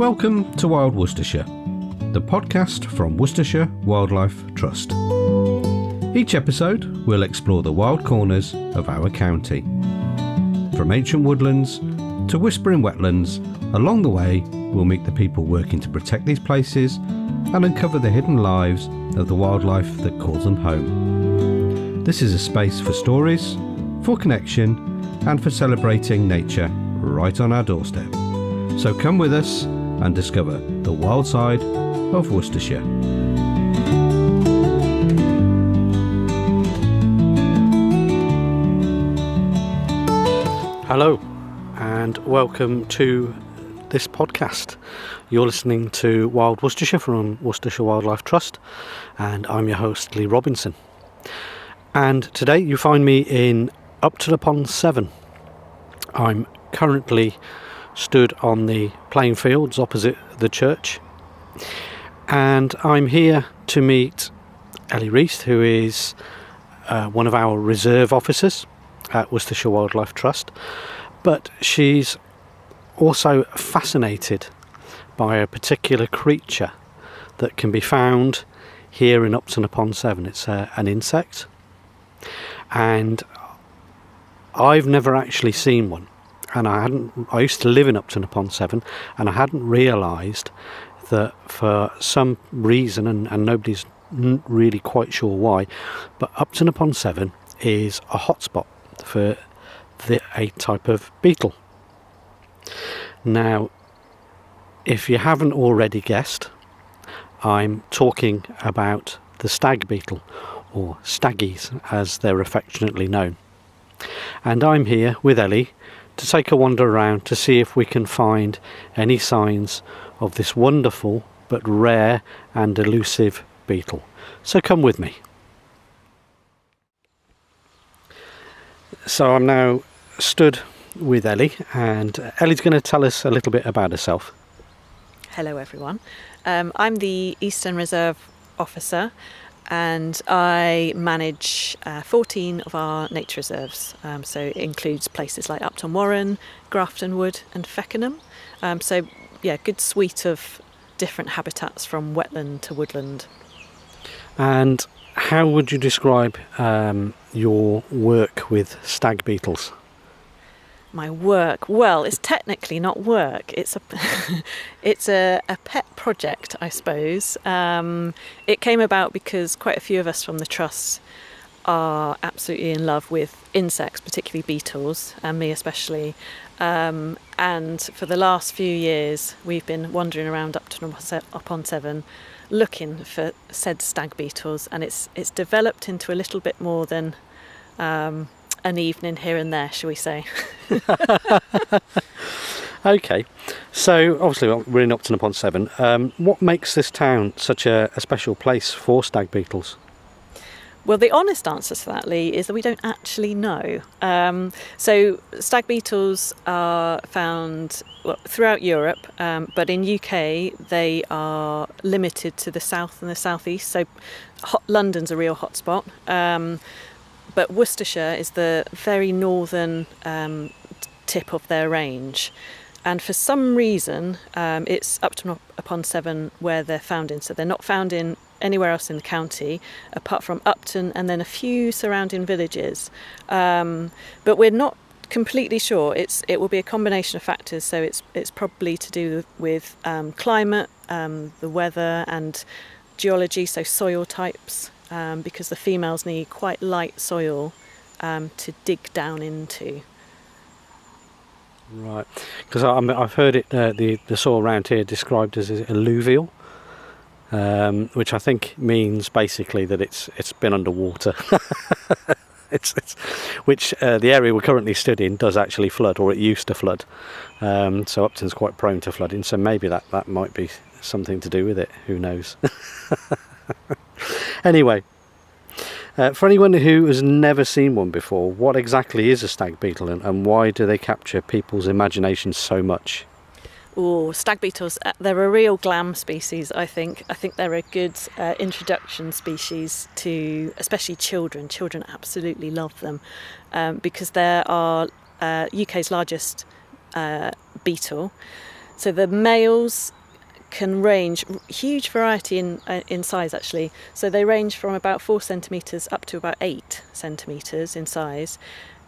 Welcome to Wild Worcestershire, the podcast from Worcestershire Wildlife Trust. Each episode will explore the wild corners of our county. From ancient woodlands to whispering wetlands, along the way we'll meet the people working to protect these places and uncover the hidden lives of the wildlife that calls them home. This is a space for stories, for connection and for celebrating nature right on our doorstep. So come with us and discover the wild side of Worcestershire. Hello and welcome to this podcast. You're listening to Wild Worcestershire from Worcestershire Wildlife Trust, and I'm your host Lee Robinson. And today you find me in Upton upon Severn. I'm currently stood on the playing fields opposite the church, and I'm here to meet Reast, who is one of our reserve officers at Worcestershire Wildlife Trust, but she's also fascinated by a particular creature that can be found here in Upton upon Severn. It's an insect, and I've never actually seen one. And I used to live in Upton upon Severn, and I hadn't realised that for some reason, and nobody's really quite sure why, but Upton upon Severn is a hotspot for a type of beetle. Now, if you haven't already guessed, I'm talking about the stag beetle, or staggies as they're affectionately known. And I'm here with Ellie to take a wander around to see if we can find any signs of this wonderful but rare and elusive beetle. So come with me. So I'm now stood with Ellie, and Ellie's going to tell us a little bit about herself. Hello everyone. I'm the Eastern Reserve Officer, and I manage 14 of our nature reserves. So it includes places like Upton Warren, Grafton Wood and Feckenham. So yeah, good suite of different habitats from wetland to woodland. And how would you describe your work with stag beetles? My work, well, it's technically not work. It's a it's a pet project, I suppose. It came about because quite a few of us from the trust are absolutely in love with insects, particularly beetles, and me especially. And for the last few years, we've been wandering around Upton upon Severn, looking for said stag beetles, and it's developed into a little bit more than an evening here and there, shall we say. Okay, so obviously we're in Upton upon Severn. What makes this town such a special place for stag beetles? Well, the honest answer to that, Lee, is that we don't actually know. So stag beetles are found throughout Europe, but in UK they are limited to the south and the southeast. So London's a real hotspot. But Worcestershire is the very northern tip of their range. And for some reason, it's Upton upon Severn where they're found in. So they're not found in anywhere else in the county, apart from Upton and then a few surrounding villages. But we're not completely sure. It will be a combination of factors. So it's probably to do with climate, the weather and geology, so soil types. Because the females need quite light soil to dig down into. Right, because I've heard it the soil around here described as alluvial, which I think means basically that it's been underwater. Which the area we're currently stood in does actually flood, or it used to flood. So Upton's quite prone to flooding. So maybe that might be something to do with it. Who knows? Anyway, for anyone who has never seen one before, what exactly is a stag beetle, and why do they capture people's imagination so much? Oh, stag beetles, they're a real glam species, I think. I think they're a good introduction species to especially children. Children absolutely love them because they are UK's largest beetle. So the males can range, huge variety in size actually. So they range from about 4 centimetres up to about 8 centimetres in size.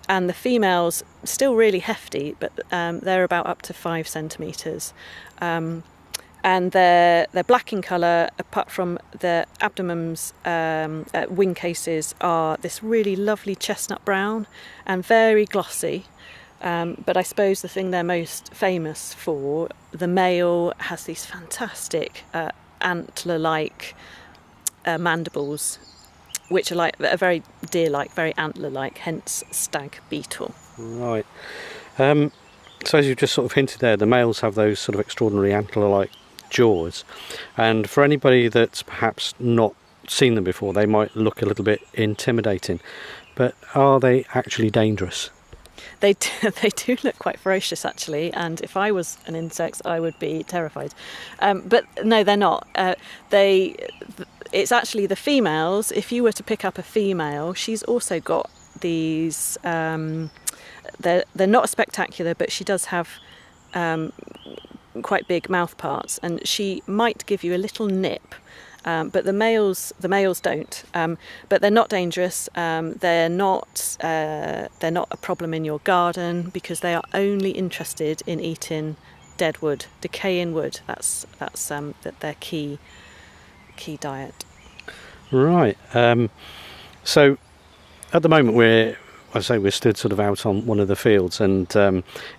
And the females, still really hefty, but they're about up to 5 centimetres. And they're black in colour, apart from the abdomen's wing cases are this really lovely chestnut brown and very glossy. But I suppose the thing they're most famous for, the male has these fantastic antler-like mandibles, which are very deer-like, very antler-like, hence stag beetle. Right. So as you've just sort of hinted there, the males have those sort of extraordinary antler-like jaws, and for anybody that's perhaps not seen them before, they might look a little bit intimidating, but are they actually dangerous? They do look quite ferocious actually, and if I was an insect I would be terrified, but no, they're not. It's actually the females. If you were to pick up a female, she's also got these they're not spectacular, but she does have quite big mouth parts, and she might give you a little nip, but the males don't. But they're not dangerous. They're not a problem in your garden, because they are only interested in eating dead wood, decaying wood. That's their key diet. Right. So at the moment we're stood sort of out on one of the fields, and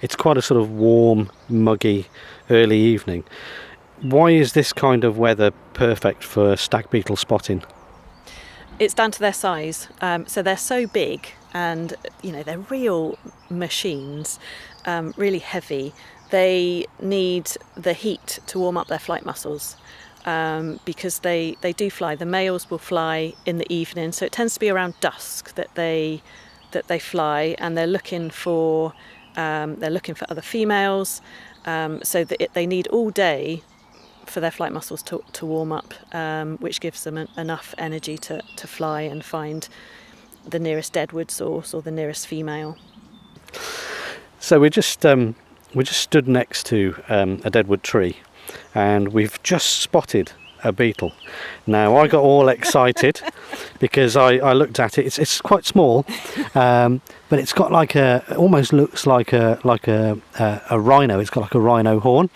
it's quite a sort of warm, muggy, early evening. Why is this kind of weather perfect for stag beetle spotting? It's down to their size. So they're so big, and they're real machines, really heavy. They need the heat to warm up their flight muscles, because they do fly. The males will fly in the evening, so it tends to be around dusk that they fly, and they're looking for other females. So that they need all day for their flight muscles to warm up, which gives them enough energy to fly and find the nearest deadwood source or the nearest female. So we just stood next to a deadwood tree, and we've just spotted a beetle. Now I got all excited because I looked at it. It's quite small, but it's got almost looks like a rhino. It's got like a rhino horn,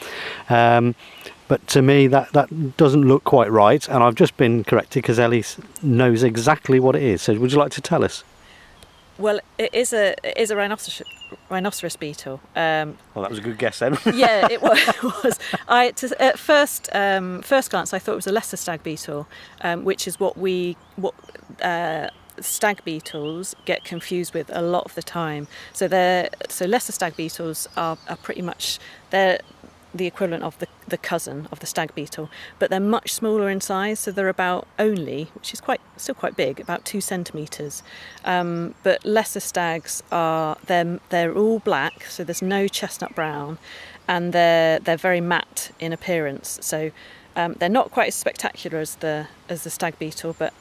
but to me that doesn't look quite right. And I've just been corrected because Ellie knows exactly what it is. So would you like to tell us? Well, it is a rhinoceros beetle. Well, that was a good guess then. Yeah, it was. At first glance, I thought it was a lesser stag beetle, which is what stag beetles get confused with a lot of the time. So lesser stag beetles are pretty much they're the equivalent of the cousin of the stag beetle, but they're much smaller in size. So they're about which is still quite big, about 2 centimetres. But lesser stags they're all black, so there's no chestnut brown, and they're very matte in appearance. So they're not quite as spectacular as the stag beetle, but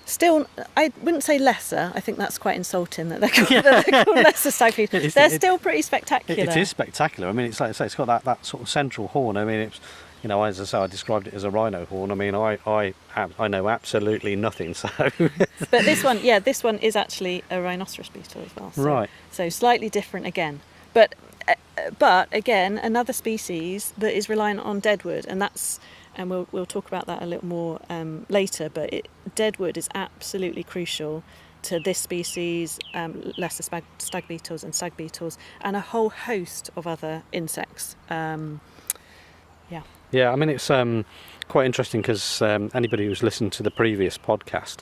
still, I wouldn't say lesser. I think that's quite insulting that they're called lesser stag beetles. They're still pretty spectacular. It is spectacular. I mean, it's like I say, it's got that sort of central horn. I mean, it's as I say, I described it as a rhino horn. I mean, I know absolutely nothing. So, but this one is actually a rhinoceros beetle as well. So, right. So slightly different again, but again, another species that is reliant on deadwood, and we'll talk about that a little more later, but deadwood is absolutely crucial to this species, lesser stag beetles and stag beetles, and a whole host of other insects. Yeah, I mean, it's quite interesting because anybody who's listened to the previous podcast,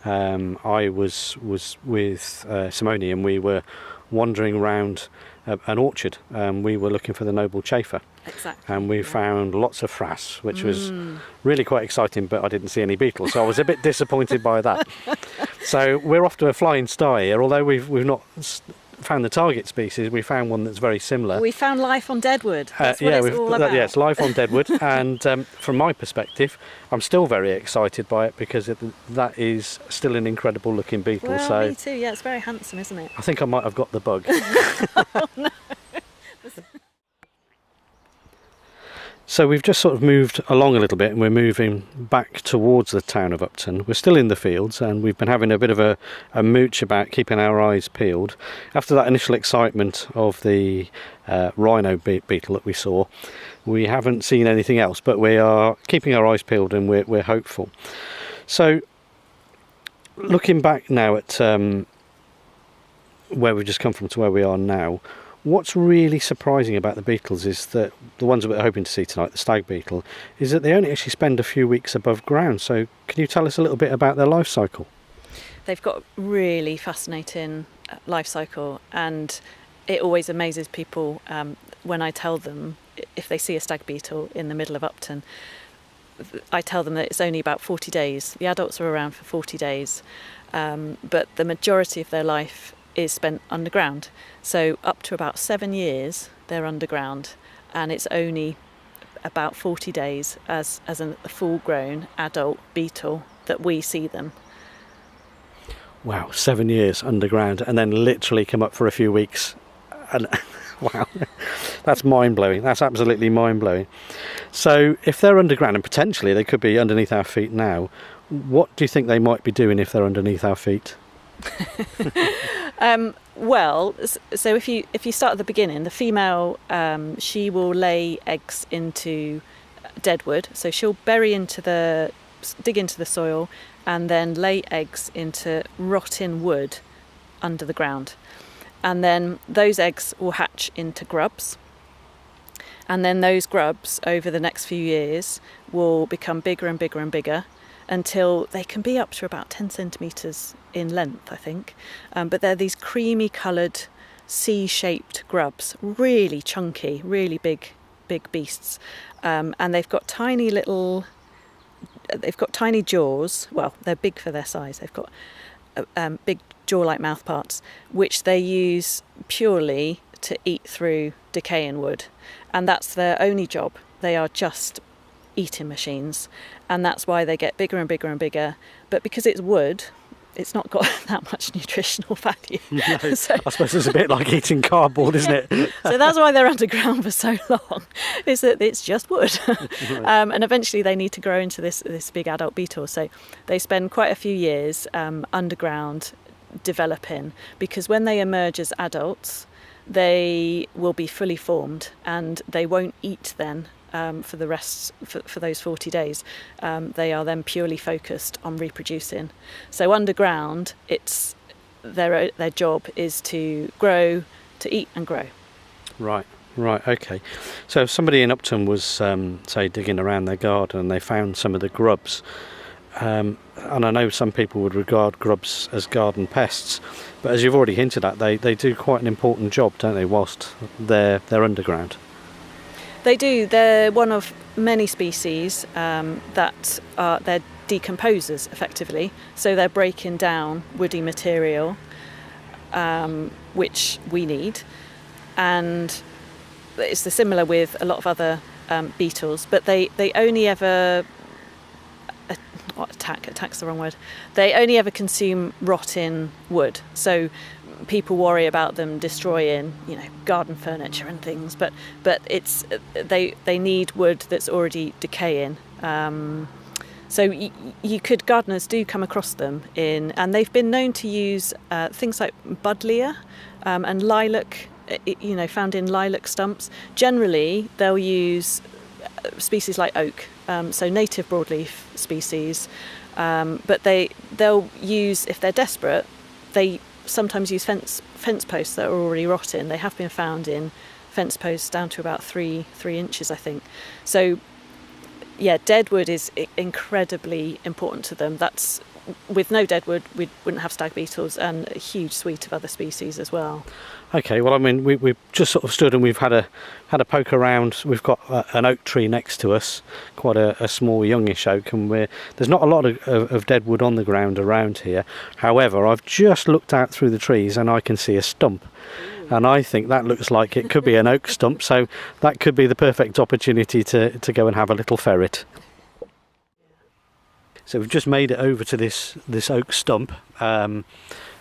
I was with Simone, and we were wandering around an orchard. We were looking for the noble chafer. Exactly. And we found lots of frass, which was really quite exciting, but I didn't see any beetles, so I was a bit disappointed by that. So we're off to a flying start here. Although we've not found the target species, we found one that's very similar. We found life on deadwood. That's what it's all about. Yeah, it's life on deadwood, and from my perspective, I'm still very excited by it because that is still an incredible looking beetle. Well, so me too. Yeah, it's very handsome, isn't it? I think I might have got the bug. Oh, no. So we've just sort of moved along a little bit, and we're moving back towards the town of Upton. We're still in the fields, and we've been having a bit of a mooch about keeping our eyes peeled. After that initial excitement of the rhino beetle that we saw, we haven't seen anything else, but we are keeping our eyes peeled, and we're hopeful. So looking back now at where we've just come from to where we are now, what's really surprising about the beetles is that the ones that we're hoping to see tonight, the stag beetle, is that they only actually spend a few weeks above ground. So can you tell us a little bit about their life cycle? They've got a really fascinating life cycle, and it always amazes people when I tell them, if they see a stag beetle in the middle of Upton, I tell them that it's only about 40 days. The adults are around for 40 days, but the majority of their life is spent underground. So up to about 7 years they're underground, and it's only about 40 days as a full-grown adult beetle that we see them. Wow, 7 years underground and then literally come up for a few weeks. And wow, that's mind-blowing. That's absolutely mind-blowing. So if they're underground, and potentially they could be underneath our feet now, what do you think they might be doing if they're underneath our feet? Well, so if you start at the beginning, the female, she will lay eggs into dead wood. So she'll dig into the soil and then lay eggs into rotting wood under the ground. And then those eggs will hatch into grubs. And then those grubs, over the next few years, will become bigger and bigger and bigger, until they can be up to about 10 centimetres in length, I think. But they're these creamy coloured, C-shaped grubs, really chunky, really big beasts. And they've got tiny jaws. Well, they're big for their size. They've got big jaw-like mouth parts, which they use purely to eat through decaying wood. And that's their only job. They are just eating machines, and that's why they get bigger and bigger and bigger. But because it's wood, it's not got that much nutritional value. No, so, I suppose it's a bit like eating cardboard, isn't it? So that's why they're underground for so long, is that it's just wood. Right. And eventually they need to grow into this big adult beetle. So they spend quite a few years underground developing, because when they emerge as adults, they will be fully formed and they won't eat then. For the rest, for those 40 days, they are then purely focused on reproducing. So underground, it's their job is to grow, to eat and grow. Right, okay. So if somebody in Upton was, say, digging around their garden and they found some of the grubs, and I know some people would regard grubs as garden pests, but as you've already hinted at, they do quite an important job, don't they, whilst they're underground? They do. They're one of many species that they're decomposers, effectively. So they're breaking down woody material, which we need. And it's similar with a lot of other beetles, but they only ever attack's the wrong word. They only ever consume rotting wood. So people worry about them destroying, garden furniture and things, but it's they need wood that's already decaying. So gardeners do come across them and they've been known to use things like buddleia and lilac, found in lilac stumps. Generally, they'll use species like oak, so native broadleaf species, but they'll use, if they're desperate, they sometimes use fence posts that are already rotten. They have been found in fence posts down to about 3 inches, I think. So yeah, dead wood is incredibly important to them. That's, with no dead wood, we wouldn't have stag beetles and a huge suite of other species as well. Okay, well, I mean, we've just sort of stood and we've had a poke around. We've got an oak tree next to us, quite a small youngish oak, and there's not a lot of dead wood on the ground around here. However, I've just looked out through the trees and I can see a stump. And I think that looks like it could be an oak stump, so that could be the perfect opportunity to go and have a little ferret. So we've just made it over to this oak stump, and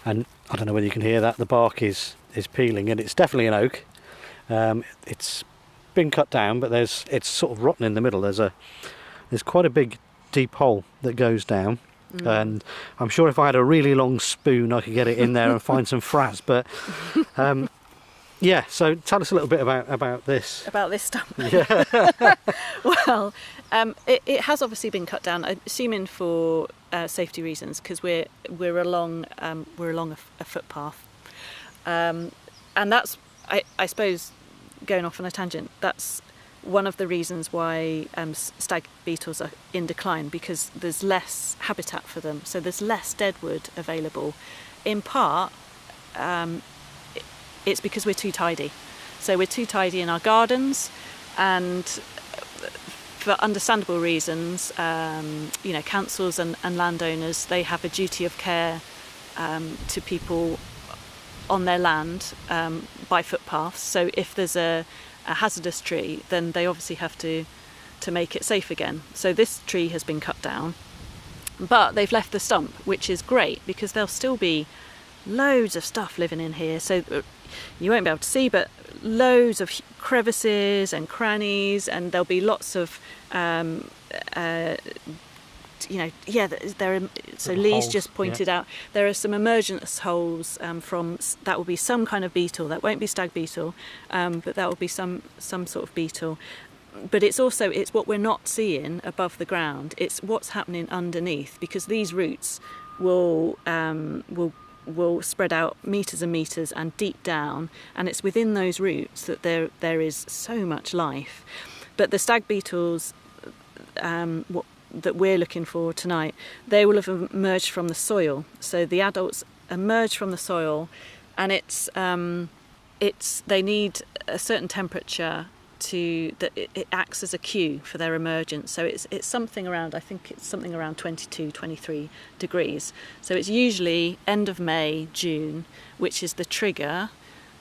I don't know whether you can hear that. The bark is peeling, and it's definitely an oak. It's been cut down, but it's sort of rotten in the middle. There's quite a big deep hole that goes down, and I'm sure if I had a really long spoon I could get it in there and find some frass, but yeah, so tell us a little bit about this. About this stump. Yeah. Well, it has obviously been cut down, assuming for safety reasons, because we're along a footpath, and that's I suppose, going off on a tangent, that's one of the reasons why stag beetles are in decline, because there's less habitat for them, so there's less deadwood available. In part, it's because we're too tidy. So we're too tidy in our gardens, and for understandable reasons, councils and landowners, they have a duty of care to people on their land by footpaths. So if there's a hazardous tree, then they obviously have to make it safe again. So this tree has been cut down, but they've left the stump, which is great because there'll still be loads of stuff living in here. So you won't be able to see, but loads of crevices and crannies, and there'll be lots of so Lee's holes, just pointed out there are some emergence holes from that will be some kind of beetle. That won't be stag beetle, but that will be some sort of beetle. But it's what we're not seeing above the ground. It's what's happening underneath, because these roots will spread out meters and meters and deep down, and it's within those roots that there is so much life. But the stag beetles that we're looking for tonight, they will have emerged from the soil. So the adults emerge from the soil, and they need a certain temperature it acts as a cue for their emergence. So it's something around, I think it's something around 22, 23 degrees. So it's usually end of May, June, which is the trigger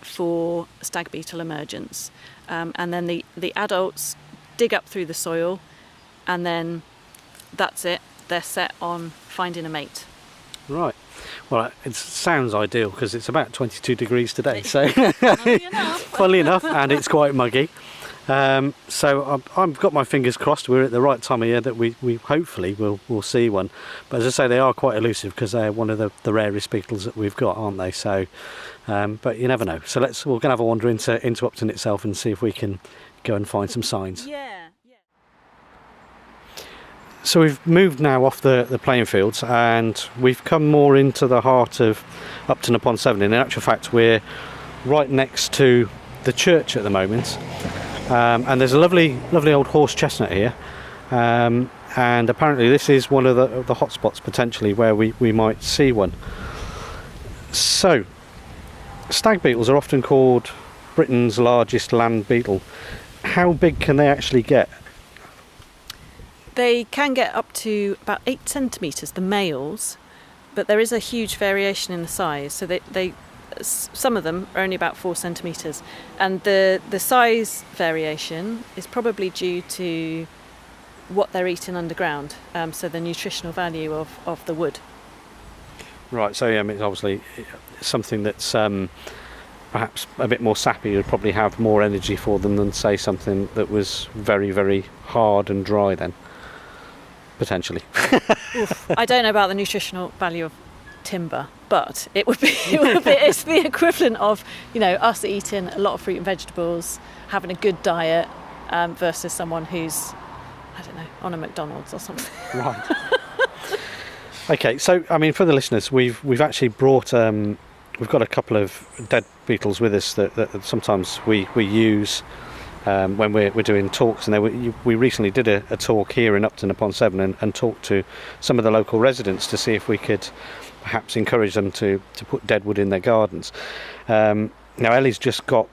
for stag beetle emergence. And then the adults dig up through the soil, and then that's it. They're set on finding a mate. Right. Well, it sounds ideal because it's about 22 degrees today. So, Funnily enough, and it's quite muggy. So I've got my fingers crossed we're at the right time of year that we hopefully will see one. But as I say, they are quite elusive because they're one of the rarest beetles that we've got, aren't they? So, but you never know. So we're going to have a wander into Upton itself and see if we can go and find some signs. Yeah. So we've moved now off the playing fields, and we've come more into the heart of Upton upon Severn. In actual fact, we're right next to the church at the moment, and there's a lovely old horse chestnut here, and apparently this is one of the hotspots potentially where we might see one. So stag beetles are often called Britain's largest land beetle. How big can they actually get? They can get up to about 8 centimetres, the males, but there is a huge variation in the size. So some of them are only about 4 centimetres, and the size variation is probably due to what they're eating underground, so the nutritional value of the wood. Right, so it's obviously something that's perhaps a bit more sappy would probably have more energy for them than, say, something that was very, very hard and dry then. Potentially. Oof, I don't know about the nutritional value of timber, but it's the equivalent of us eating a lot of fruit and vegetables, having a good diet, versus someone who's, I don't know, on a McDonald's or something. Right. Okay, so for the listeners, we've actually brought we've got a couple of dead beetles with us that sometimes we use when we're doing talks, and we recently did a talk here in Upton upon Severn and talked to some of the local residents to see if we could perhaps encourage them to put dead wood in their gardens. Now Ellie's just got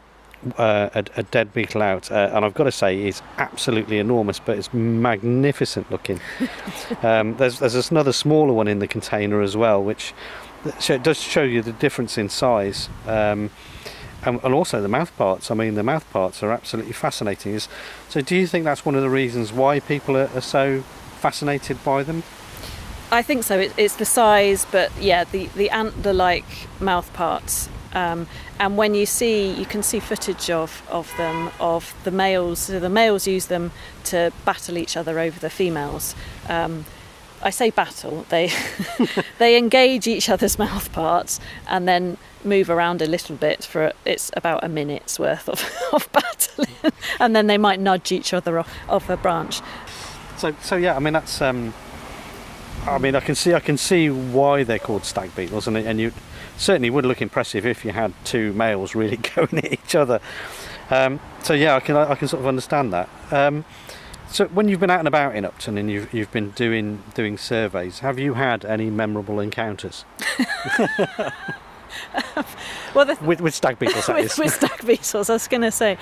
a dead beetle out, and I've got to say it's absolutely enormous, but it's magnificent looking. There's another smaller one in the container as well, which it does show you the difference in size. And also the mouth parts. The mouth parts are absolutely fascinating. So do you think that's one of the reasons why people are so fascinated by them? I think so. It's the size, but yeah, the antler-like mouth parts And when you can see footage of them, of the males. So the males use them to battle each other over the females. I say battle, they they engage each other's mouth parts and then move around a little bit it's about a minute's worth of battling, and then they might nudge each other off a branch. So yeah, I mean that's I can see why they're called stag beetles, and you certainly would look impressive if you had two males really going at each other. So yeah, I can sort of understand that. So when you've been out and about in Upton and you've been doing surveys, have you had any memorable encounters? Well, with stag beetles, that is. With stag beetles, I was going to say.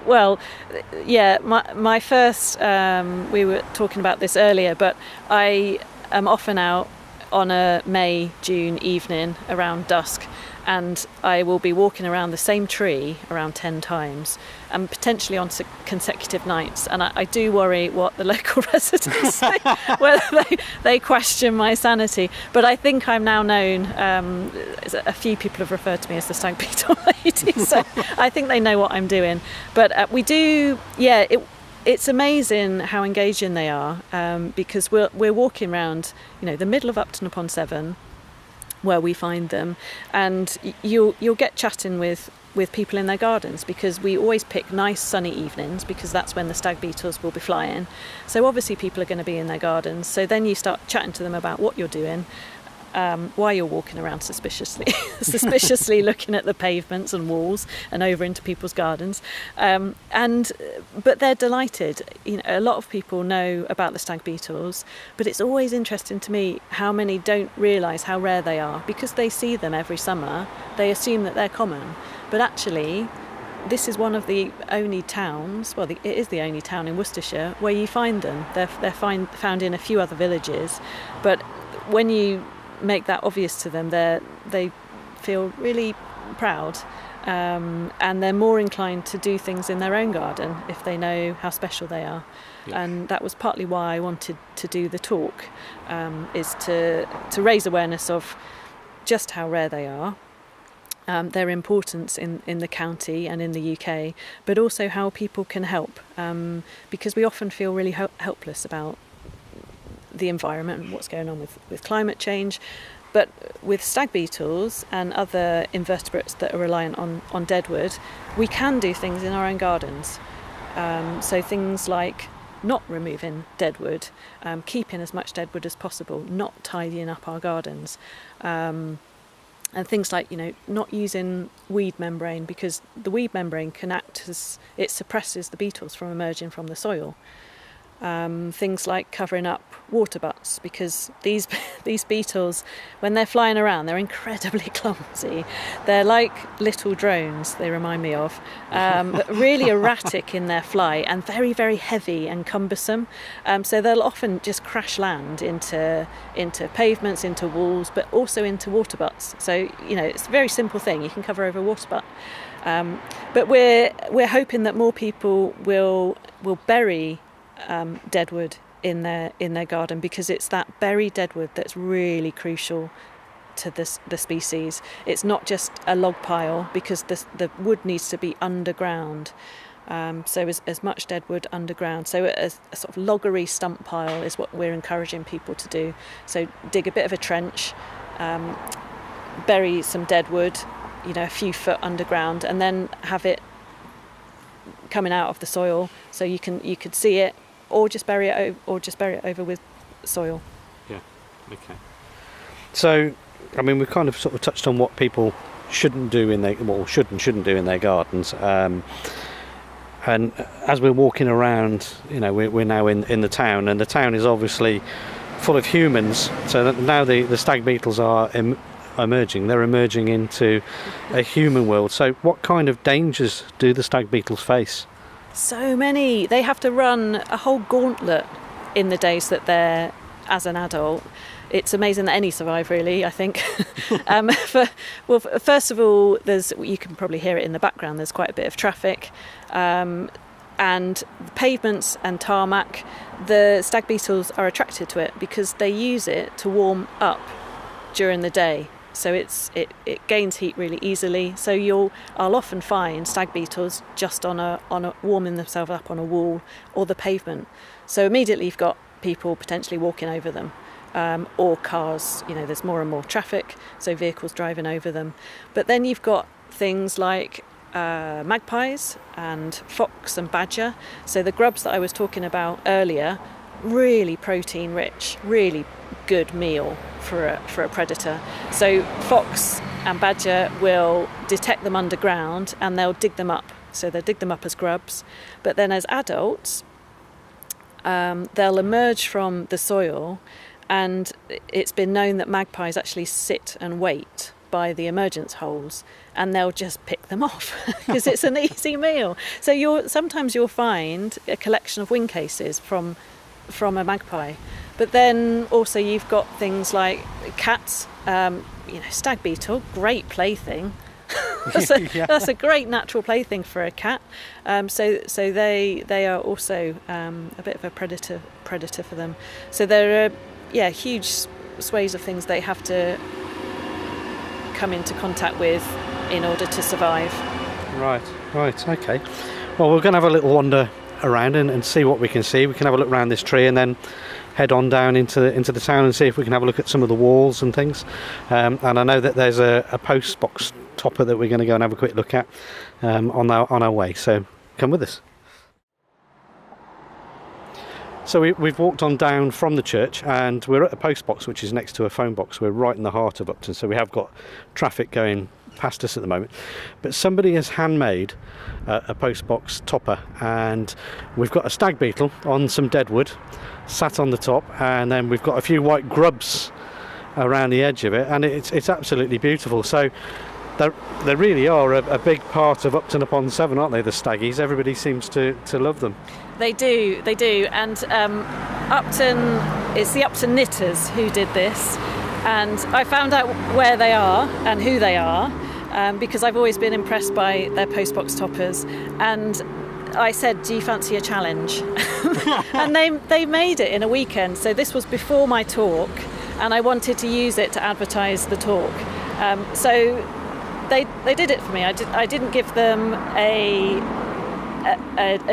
My first. We were talking about this earlier, but I am often out on a May-June evening around dusk, and I will be walking around the same tree around 10 times, and potentially on consecutive nights. And I do worry what the local residents say, whether they question my sanity. But I think I'm now known, a few people have referred to me as the stag beetle lady, so I think they know what I'm doing. But we do, it's amazing how engaging they are, because we're walking around, the middle of Upton upon Severn, where we find them, and you'll get chatting with people in their gardens, because we always pick nice sunny evenings, because that's when the stag beetles will be flying. So obviously people are going to be in their gardens, so then you start chatting to them about what you're doing, why you're walking around suspiciously looking at the pavements and walls and over into people's gardens, but they're delighted. A lot of people know about the stag beetles, but it's always interesting to me how many don't realise how rare they are, because they see them every summer. They assume that they're common, but actually this is one of the only towns, it is the only town in Worcestershire where you find them. They're found in a few other villages, but when you make that obvious to them, they feel really proud, and they're more inclined to do things in their own garden if they know how special they are. Yeah. And that was partly why I wanted to do the talk, is to raise awareness of just how rare they are, their importance in the county and in the UK, but also how people can help, because we often feel really helpless about the environment and what's going on with climate change. But with stag beetles and other invertebrates that are reliant on deadwood, we can do things in our own gardens. So things like not removing deadwood, keeping as much deadwood as possible, not tidying up our gardens, and things like not using weed membrane, because the weed membrane can act as it suppresses the beetles from emerging from the soil. Things like covering up water butts, because these beetles, when they're flying around, they're incredibly clumsy. They're like little drones, they remind me of, really erratic in their flight and very, very heavy and cumbersome. So they'll often just crash land into pavements, into walls, but also into water butts. So it's a very simple thing. You can cover over a water butt. But we're hoping that more people will bury deadwood in their garden, because it's that buried deadwood that's really crucial to the species. It's not just a log pile, because the wood needs to be underground. So as much deadwood underground. So a sort of loggery stump pile is what we're encouraging people to do. So dig a bit of a trench, bury some deadwood, a few foot underground, and then have it coming out of the soil, so you could see it, or just bury it over with soil. Yeah. Okay. So, we've kind of sort of touched on what people shouldn't do should and shouldn't do in their gardens. And as we're walking around, we're now in the town, and the town is obviously full of humans. So now the stag beetles are emerging. They're emerging into a human world. So what kind of dangers do the stag beetles face? So many. They have to run a whole gauntlet in the days that they're as an adult. It's amazing that any survive, really, I think. First of all, you can probably hear it in the background, there's quite a bit of traffic. And pavements and tarmac, the stag beetles are attracted to it because they use it to warm up during the day. so it gains heat really easily. So I'll often find stag beetles just on a warming themselves up on a wall or the pavement. So immediately you've got people potentially walking over them, or cars. There's more and more traffic, so vehicles driving over them. But then you've got things like magpies and fox and badger. So the grubs that I was talking about earlier, really protein rich, really good meal for a predator. So fox and badger will detect them underground and they'll dig them up. So they'll dig them up as grubs. But then as adults, they'll emerge from the soil, and it's been known that magpies actually sit and wait by the emergence holes, and they'll just pick them off because it's an easy meal. So sometimes you'll find a collection of wing cases from a magpie. But then also you've got things like cats, stag beetle, great plaything. That's a great natural plaything for a cat. So they are also a bit of a predator for them. So there are huge swathes of things they have to come into contact with in order to survive. Right, okay. Well, we're going to have a little wander around and see what we can see. We can have a look around this tree and then head on down into the town and see if we can have a look at some of the walls and things. And I know that there's a post box topper that we're going to go and have a quick look at on our way. So come with us. So we've walked on down from the church and we're at a post box which is next to a phone box. We're right in the heart of Upton, so we have got traffic going past us at the moment. But somebody has handmade a post box topper, and we've got a stag beetle on some dead wood sat on the top, and then we've got a few white grubs around the edge of it, and it's absolutely beautiful. So they really are a big part of Upton upon Severn, aren't they, the staggies? Everybody seems to love them. They do. And Upton, it's the Upton knitters who did this, and I found out where they are and who they are because I've always been impressed by their postbox toppers, and I said, do you fancy a challenge? And they made it in a weekend. So this was before my talk, and I wanted to use it to advertise the talk. So they did it for me. I didn't give them a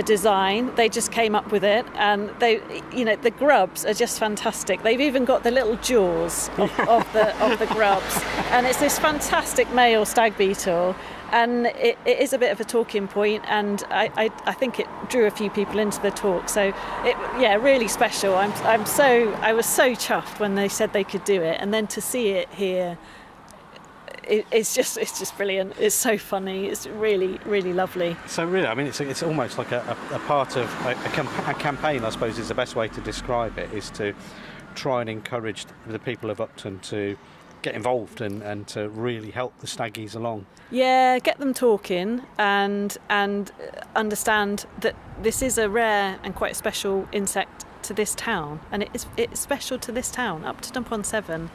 design. They just came up with it, and the grubs are just fantastic. They've even got the little jaws of the grubs, and it's this fantastic male stag beetle. And it is a bit of a talking point, and I think it drew a few people into the talk. So really special. I was so chuffed when they said they could do it, and then to see it here, it's just brilliant. It's so funny. It's really, really lovely. So really, I mean, it's almost like a part of a campaign, I suppose, is the best way to describe it, is to try and encourage the people of Upton to get involved and to really help the staggies along. Yeah, get them talking and understand that this is a rare and quite special insect to this town, and it's special to this town. Upton upon Severn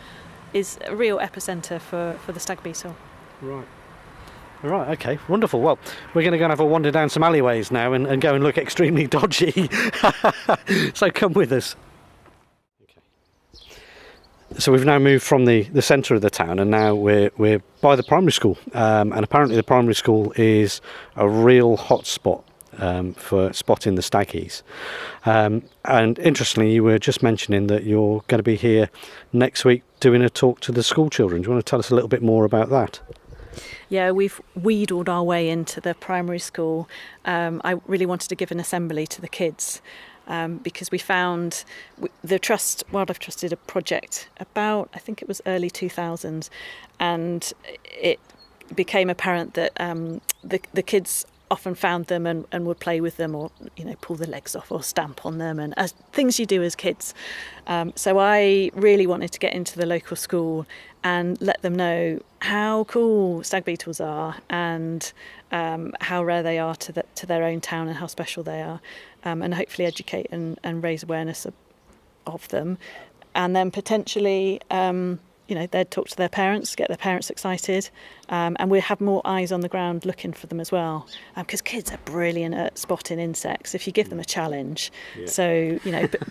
is a real epicentre for the stag beetle. Right, okay, wonderful. Well, we're going to go and have a wander down some alleyways now and go and look extremely dodgy. So come with us. So we've now moved from the centre of the town, and now we're by the primary school, and apparently the primary school is a real hotspot for spotting the staggies. And interestingly, you were just mentioning that you're going to be here next week doing a talk to the school children. Do you want to tell us a little bit more about that? Yeah, we've wheedled our way into the primary school. I really wanted to give an assembly to the kids. Because we found the Wildlife Trust did a project about, I think it was early 2000s, and it became apparent that the kids often found them and would play with them, or pull the legs off or stamp on them, and as things you do as kids. So I really wanted to get into the local school and let them know how cool stag beetles are, and how rare they are to their own town, and how special they are, and hopefully educate and raise awareness of them, and then potentially they'd talk to their parents, get their parents excited, and we have more eyes on the ground looking for them as well. Because kids are brilliant at spotting insects if you give them a challenge. Yeah. So,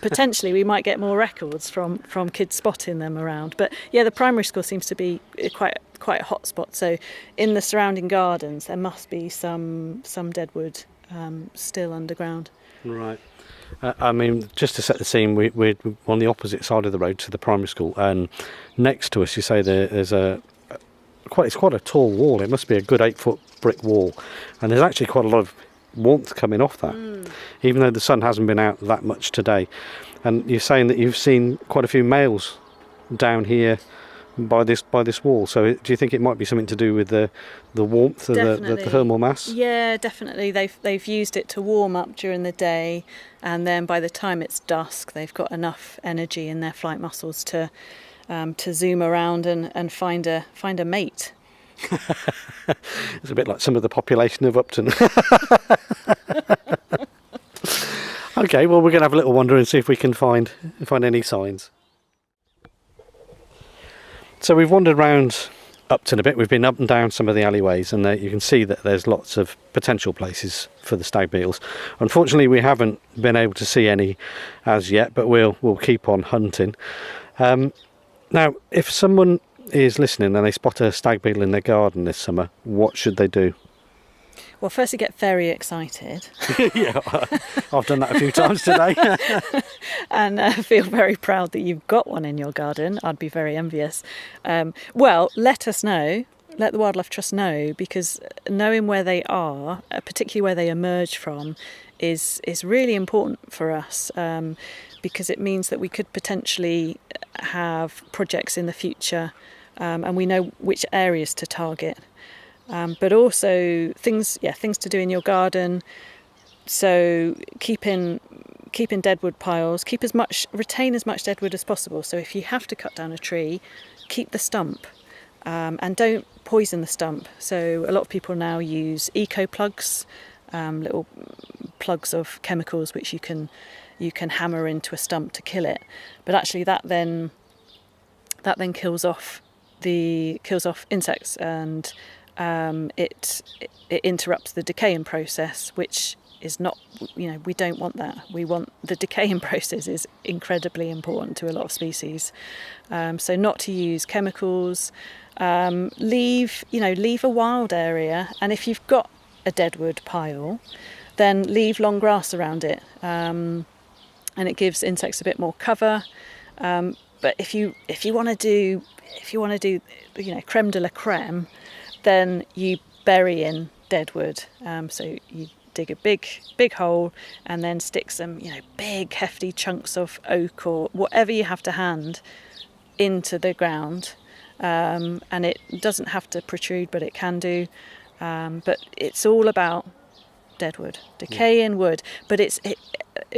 potentially we might get more records from kids spotting them around. But yeah, the primary school seems to be quite a hot spot. So in the surrounding gardens, there must be some deadwood still underground. Right. Just to set the scene, we're on the opposite side of the road to the primary school, and next to us, you say there's it's quite a tall wall. It must be a good 8-foot brick wall, and there's actually quite a lot of warmth coming off that, even though the sun hasn't been out that much today. And you're saying that you've seen quite a few males down here by this wall. So do you think it might be something to do with the warmth of the thermal mass? Yeah, definitely. They've used it to warm up during the day, and then by the time it's dusk, they've got enough energy in their flight muscles to zoom around and find a mate. It's a bit like some of the population of Upton. Okay, well, we're going to have a little wander and see if we can find any signs. So we've wandered around Upton a bit. We've been up and down some of the alleyways, and you can see that there's lots of potential places for the stag beetles. Unfortunately, we haven't been able to see any as yet, but we'll keep on hunting. Now, if someone is listening and they spot a stag beetle in their garden this summer, what should they do? Well, firstly, get very excited. Yeah, I've done that a few times today. And feel very proud that you've got one in your garden. I'd be very envious. Well, let us know. Let the Wildlife Trust know, because knowing where they are, particularly where they emerge from, is really important for us, because it means that we could potentially have projects in the future, and we know which areas to target. But also things to do in your garden. So keeping deadwood piles, retain as much deadwood as possible. So if you have to cut down a tree, keep the stump, and don't poison the stump. So a lot of people now use eco plugs, little plugs of chemicals which you can hammer into a stump to kill it. But actually that then kills off insects, and it interrupts the decaying process, which is not, we don't want that. We want the decaying process is incredibly important to a lot of species. So not to use chemicals. Leave a wild area, and if you've got a deadwood pile, then leave long grass around it, and it gives insects a bit more cover. But if you want to do creme de la creme, then you bury in deadwood. So you dig a big hole and then stick some big hefty chunks of oak or whatever you have to hand into the ground, and it doesn't have to protrude, but it can do. But it's all about deadwood, decaying wood. But it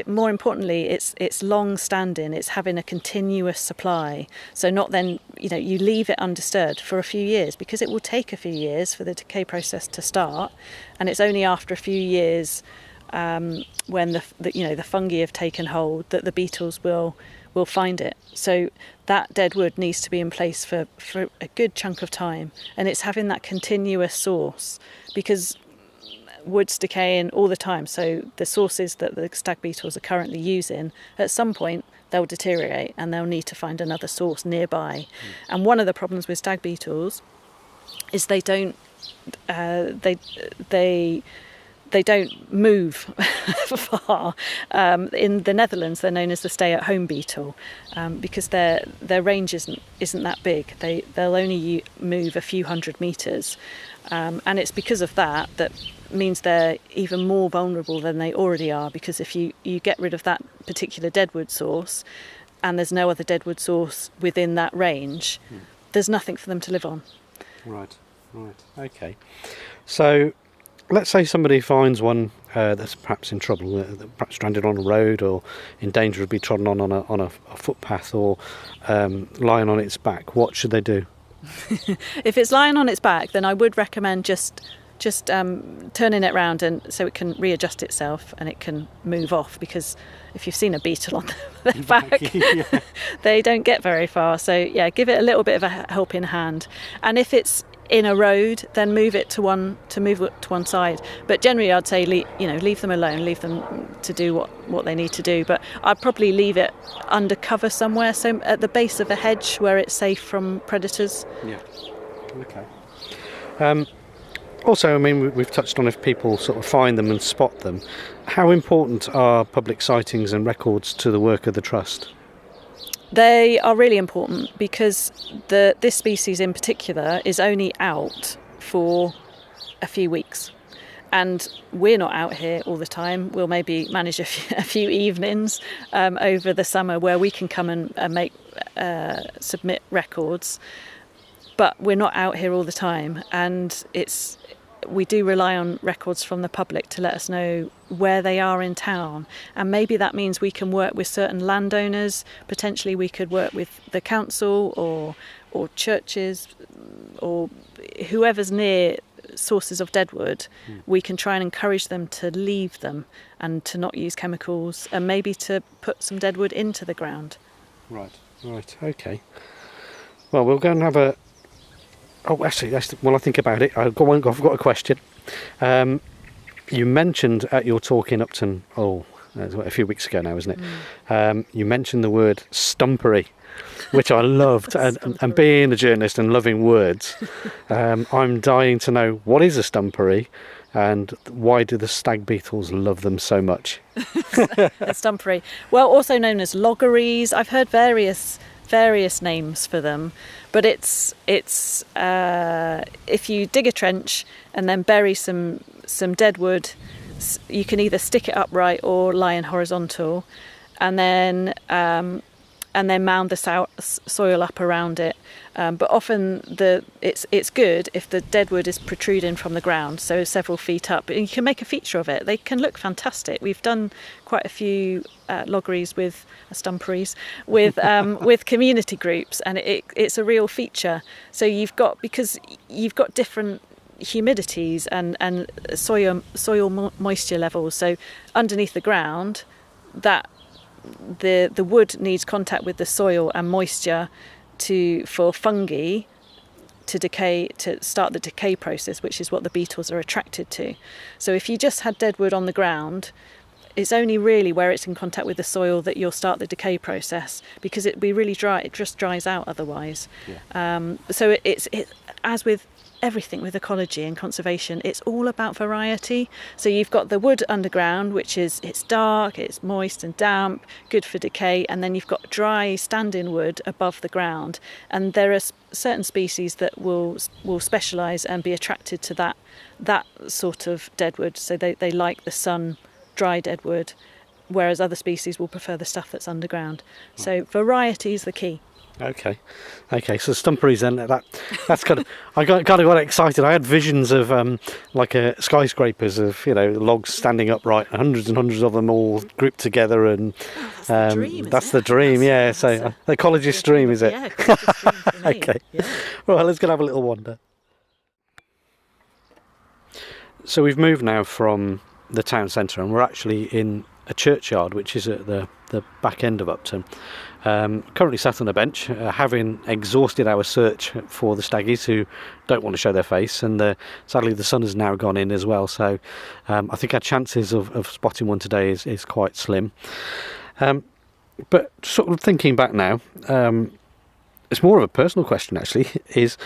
more importantly, it's long standing. It's having a continuous supply. So not then you leave it undisturbed for a few years, because it will take a few years for the decay process to start, and it's only after a few years, when the fungi have taken hold, that the beetles will find it. So that dead wood needs to be in place for a good chunk of time, and it's having that continuous source, because wood's decaying all the time. So the sources that the stag beetles are currently using, at some point they'll deteriorate and they'll need to find another source nearby. And one of the problems with stag beetles is they don't move far. In the Netherlands, they're known as the stay-at-home beetle, because their range isn't that big. They'll only move a few hundred metres, and it's because of that means they're even more vulnerable than they already are. Because if you get rid of that particular deadwood source, and there's no other deadwood source within that range, there's nothing for them to live on. Right. Okay. So let's say somebody finds one that's perhaps in trouble, perhaps stranded on a road or in danger of being trodden on a footpath, or lying on its back. What should they do? If it's lying on its back, then I would recommend just just turning it round and so it can readjust itself and it can move off, because if you've seen a beetle on their back, they don't get very far. So yeah, give it a little bit of a helping hand. And if it's in a road, then move it to one side. But generally I'd say leave them alone, leave them to do what they need to do. But I'd probably leave it under cover somewhere, so at the base of a hedge where it's safe from predators. Yeah. Okay. Also, I mean, we've touched on if people sort of find them and spot them. How important are public sightings and records to the work of the Trust? They are really important, because this species in particular is only out for a few weeks. And we're not out here all the time. We'll maybe manage a few evenings over the summer where we can come and submit records. But we're not out here all the time, and we do rely on records from the public to let us know where they are in town. And maybe that means we can work with certain landowners. Potentially we could work with the council or churches or whoever's near sources of deadwood. We can try and encourage them to leave them and to not use chemicals, and maybe to put some deadwood into the ground. Right, okay. Well, we'll go and have a... Oh, actually, while I think about it, I've got a question. You mentioned at your talk in Upton, a few weeks ago now, isn't it? You mentioned the word stumpery, which I loved. and being a journalist and loving words, I'm dying to know, what is a stumpery and why do the stag beetles love them so much? A stumpery. Well, also known as loggeries. I've heard various names for them, but it's if you dig a trench and then bury some dead wood, you can either stick it upright or lie in horizontal, and then mound the soil up around it. But often it's good if the dead wood is protruding from the ground, so several feet up. And you can make a feature of it. They can look fantastic. We've done quite a few loggeries with stumperies with community groups, and it's a real feature. So because you've got different humidities and soil moisture levels. So underneath the ground, that the wood needs contact with the soil and moisture for fungi to decay, to start the decay process, which is what the beetles are attracted to. So if you just had dead wood on the ground, it's only really where it's in contact with the soil that you'll start the decay process, because it'd be really dry. It just dries out otherwise. Yeah. So it's as with everything with ecology and conservation, it's all about variety. So you've got the wood underground, which it's dark, it's moist and damp, good for decay, and then you've got dry standing wood above the ground. And there are certain species that will specialise and be attracted to that sort of deadwood. So they like the sun, dry deadwood, whereas other species will prefer the stuff that's underground. So variety is the key. Okay. So stumperies, then that's kind of I got excited. I had visions of skyscrapers of logs standing upright, hundreds and hundreds of them all grouped together, and that's the dream. Yeah. So the ecologist's dream, is it? Yeah, ecologist's dream for me. Okay. Yeah. Well, let's go have a little wander. So we've moved now from the town centre, and we're actually in a churchyard, which is at the back end of Upton. Currently sat on a bench, having exhausted our search for the staggies who don't want to show their face, and sadly the sun has now gone in as well, so I think our chances of spotting one today is quite slim. But sort of thinking back now, it's more of a personal question actually, is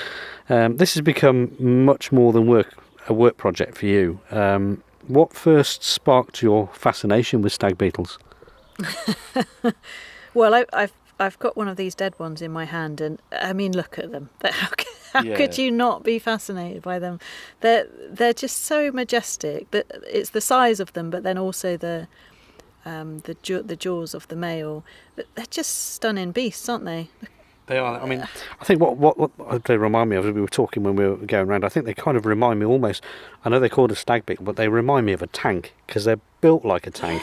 this has become much more than a work project for you. What first sparked your fascination with stag beetles? Well, I've got one of these dead ones in my hand, and I mean, look at them. How could you not be fascinated by them? They're just so majestic. That it's the size of them, but then also the jaws of the male. They're just stunning beasts, aren't they? They are. I mean, I think what they remind me of, as we were talking when we were going around, I think they kind of remind me almost, I know they're called a stag beetle, but they remind me of a tank, because they're built like a tank.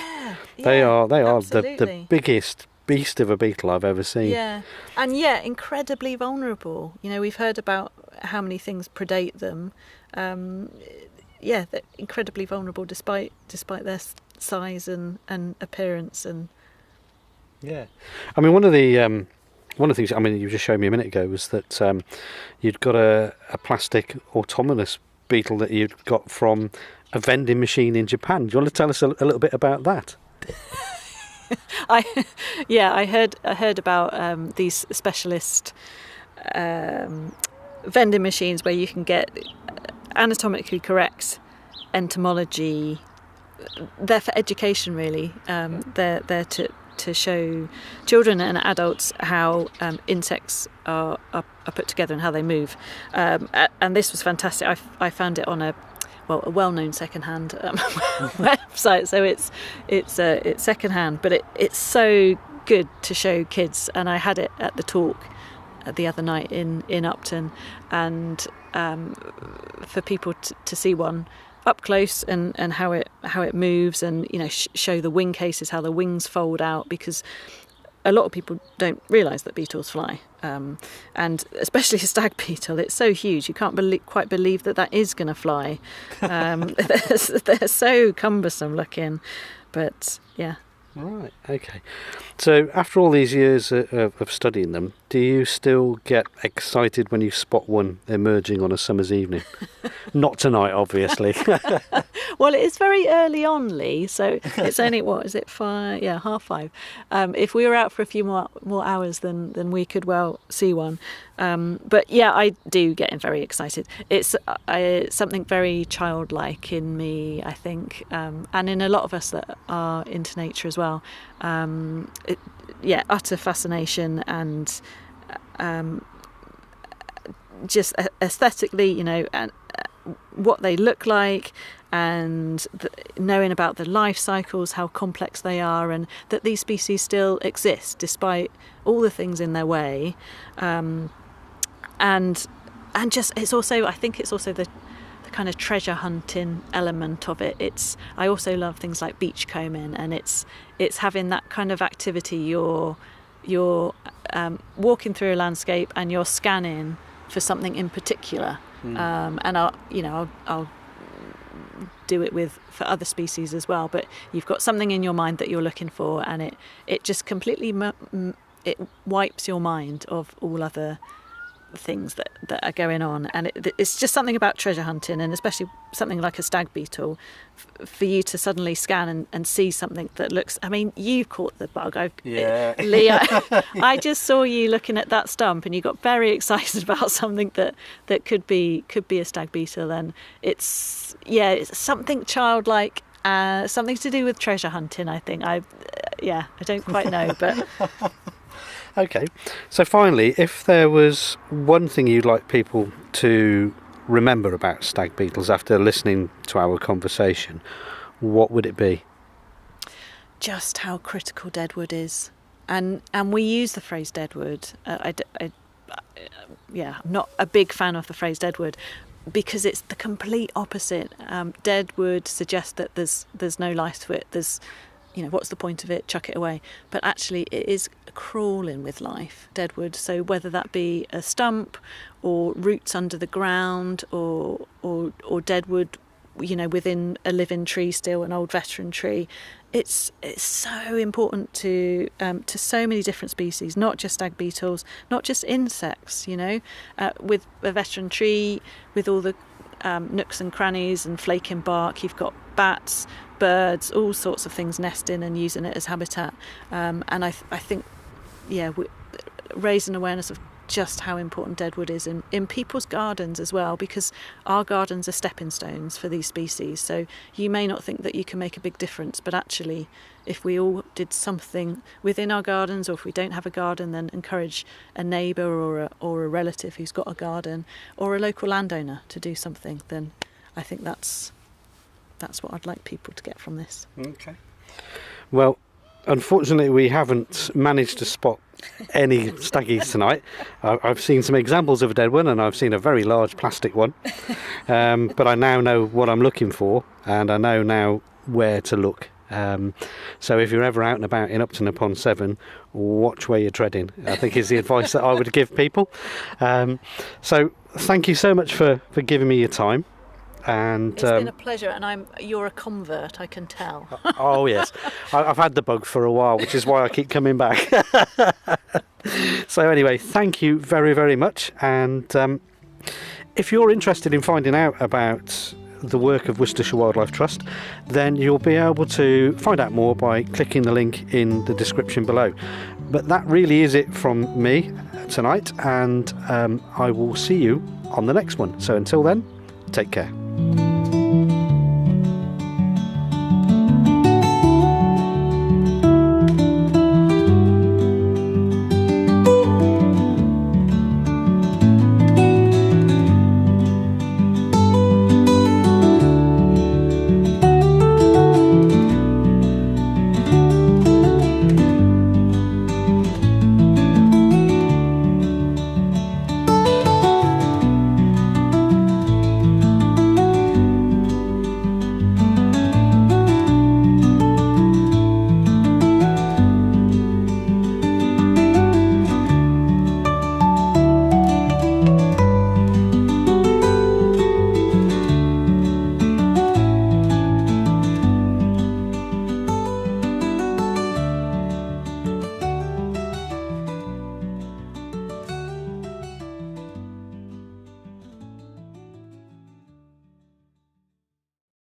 They are the biggest beast of a beetle I've ever seen. Yeah, and yet incredibly vulnerable. We've heard about how many things predate them. they're incredibly vulnerable despite their size and appearance. And yeah, I mean, one of the things, I mean, you just showed me a minute ago, was that you'd got a plastic autonomous beetle that you'd got from a vending machine in Japan. Do you want to tell us a little bit about that? I heard about these specialist vending machines where you can get anatomically correct entomology. They're for education, really. They're there to show children and adults how insects are put together and how they move. And this was fantastic. I found it on a well-known second-hand website, so it's second-hand, but it's so good to show kids. And I had it at the talk the other night in Upton, and for people to see one up close and how it moves, and show the wing cases, how the wings fold out, because a lot of people don't realise that beetles fly, and especially a stag beetle. It's so huge, you can't quite believe that is going to fly. They're so cumbersome looking, but yeah. Right, okay. So after all these years of studying them, do you still get excited when you spot one emerging on a summer's evening? Not tonight, obviously. Well, it is very early on, Lee, so it's only, what is it, 5? Yeah, 5:30. If we were out for a few more hours, then we could well see one. But yeah, I do get very excited. It's something very childlike in me, I think, and in a lot of us that are into nature as well. Utter fascination, and just aesthetically, and what they look like, and knowing about the life cycles, how complex they are, and that these species still exist despite all the things in their way. And just, it's also, I think it's also the kind of treasure hunting element of it. I also love things like beachcombing, and it's having that kind of activity. You're walking through a landscape and you're scanning for something in particular. And I'll do it for other species as well, but you've got something in your mind that you're looking for, and it just completely it wipes your mind of all other things that are going on. And it's just something about treasure hunting, and especially something like a stag beetle, for you to suddenly scan and see something that looks, I mean, you caught the bug. Lee, I just saw you looking at that stump, and you got very excited about something that could be a stag beetle. And it's something childlike, something to do with treasure hunting, I think. I don't quite know, but Okay, so finally, if there was one thing you'd like people to remember about stag beetles after listening to our conversation, what would it be? Just how critical deadwood is. And we use the phrase deadwood. I'm not a big fan of the phrase deadwood, because it's the complete opposite. Deadwood suggests that there's no life to it. There's, what's the point of it? Chuck it away. But actually, it is crawling with life, deadwood. So whether that be a stump, or roots under the ground, or deadwood, within a living tree still, an old veteran tree, it's so important to so many different species, not just stag beetles, not just insects. With a veteran tree, with all the nooks and crannies and flaking bark, you've got bats, birds, all sorts of things nesting and using it as habitat. And I think, raise an awareness of just how important deadwood is in people's gardens as well, because our gardens are stepping stones for these species. So you may not think that you can make a big difference, but actually, if we all did something within our gardens, or if we don't have a garden, then encourage a neighbour or a relative who's got a garden, or a local landowner to do something, then I think that's what I'd like people to get from this. Okay. Well, unfortunately, we haven't managed to spot any staggies tonight. I've seen some examples of a dead one, and I've seen a very large plastic one. But I now know what I'm looking for, and I know now where to look. So if you're ever out and about in Upton upon Severn, watch where you're treading, I think is the advice that I would give people. So thank you so much for giving me your time. And It's been a pleasure, and you're a convert, I can tell. oh yes, I've had the bug for a while, which is why I keep coming back. So anyway, thank you very, very much. And if you're interested in finding out about the work of Worcestershire Wildlife Trust, then you'll be able to find out more by clicking the link in the description below. But that really is it from me tonight, and I will see you on the next one. So until then, take care.